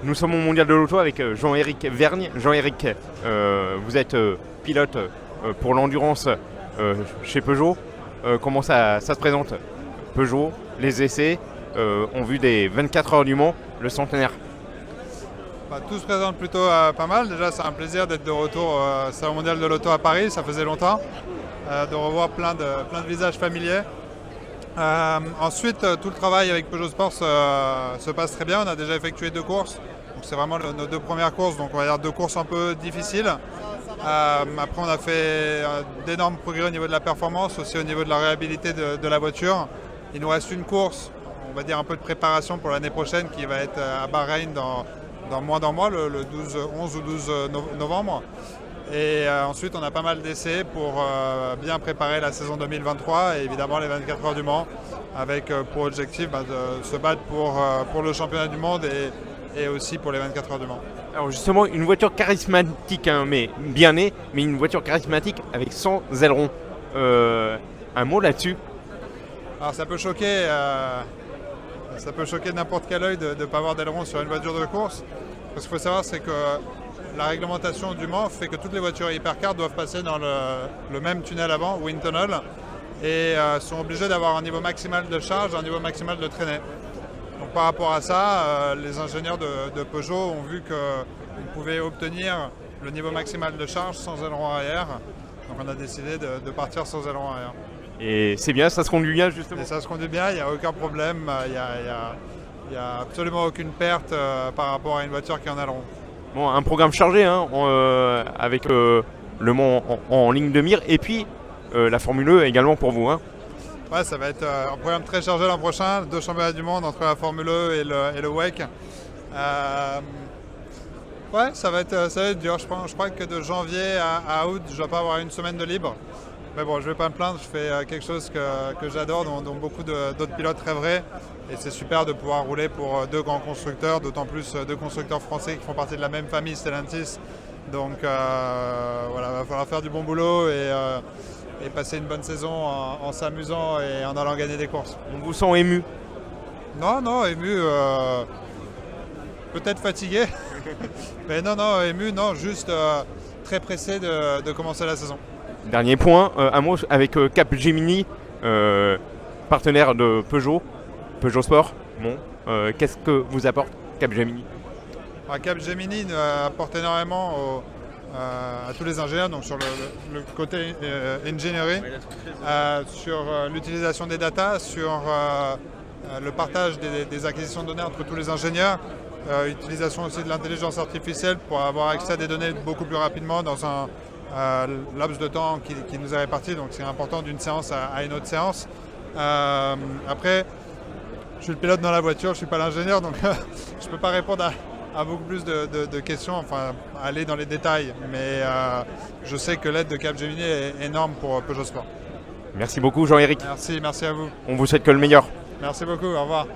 Nous sommes au Mondial de l'Auto avec Jean-Éric Vergne. Jean-Éric, vous êtes pilote pour l'endurance chez Peugeot. Comment ça se présente? Peugeot, les essais ont vu des 24 heures du Mans, le centenaire. Tout se présente plutôt pas mal. Déjà, c'est un plaisir d'être de retour au Mondial de l'Auto à Paris. Ça faisait longtemps de revoir plein de visages familiers. Ensuite, tout le travail avec Peugeot Sport se passe très bien. On a déjà effectué 2 courses. C'est vraiment nos 2 premières courses, donc on va dire 2 courses un peu difficiles. Après, on a fait d'énormes progrès au niveau de la performance, aussi au niveau de la réhabilité de la voiture. Il nous reste une course, on va dire un peu de préparation pour l'année prochaine qui va être à Bahreïn dans moins d'un mois, le 11 ou 12 novembre. Et ensuite, on a pas mal d'essais pour bien préparer la saison 2023 et évidemment les 24 heures du Mans, avec pour objectif de se battre pour le championnat du monde et aussi pour les 24 heures du Mans. Alors justement, une voiture charismatique, hein, mais bien née, mais une voiture charismatique avec 100 ailerons. Un mot là-dessus? Alors ça peut choquer n'importe quel œil de ne pas avoir d'aileron sur une voiture de course. Ce qu'il faut savoir, c'est que la réglementation du Mans fait que toutes les voitures hypercars doivent passer dans le même tunnel avant, wind tunnel, et sont obligées d'avoir un niveau maximal de charge, un niveau maximal de traînée. Donc par rapport à ça, les ingénieurs de Peugeot ont vu qu'ils pouvaient obtenir le niveau maximal de charge sans aileron arrière. Donc on a décidé de partir sans aileron arrière. Et c'est bien, ça se conduit bien justement? Et ça se conduit bien, il n'y a aucun problème, il n'y a absolument aucune perte par rapport à une voiture qui est en aileron. Bon, un programme chargé hein, avec le Mans en ligne de mire et puis la Formule E également pour vous. Hein. Ouais, ça va être un programme très chargé l'an prochain, 2 championnats du monde entre la Formule E et le WEC. Ouais, ça va être dur. Je crois que de janvier à août, je ne dois pas avoir une semaine de libre. Mais bon, je ne vais pas me plaindre, je fais quelque chose que j'adore, dont beaucoup d'autres pilotes rêveraient. Et c'est super de pouvoir rouler pour 2 grands constructeurs, d'autant plus 2 constructeurs français qui font partie de la même famille, Stellantis. Donc voilà, il va falloir faire du bon boulot et passer une bonne saison en s'amusant et en allant gagner des courses. On vous sent ému? Non, ému, peut-être fatigué. Mais non, ému, non, juste très pressé de commencer la saison. Dernier point, un mot avec Capgemini, partenaire de Peugeot Sport. Bon, qu'est-ce que vous apporte Capgemini? Capgemini apporte énormément à tous les ingénieurs, donc sur le côté engineering, sur l'utilisation des data, sur le partage des acquisitions de données entre tous les ingénieurs, utilisation aussi de l'intelligence artificielle pour avoir accès à des données beaucoup plus rapidement dans un laps de temps qui nous est réparti, donc c'est important d'une séance à une autre séance. Après, je suis le pilote dans la voiture, je ne suis pas l'ingénieur, donc je ne peux pas répondre à beaucoup plus de questions, enfin aller dans les détails, mais je sais que l'aide de Capgemini est énorme pour Peugeot Sport. Merci beaucoup Jean-Éric. Merci à vous. On vous souhaite que le meilleur. Merci beaucoup, au revoir.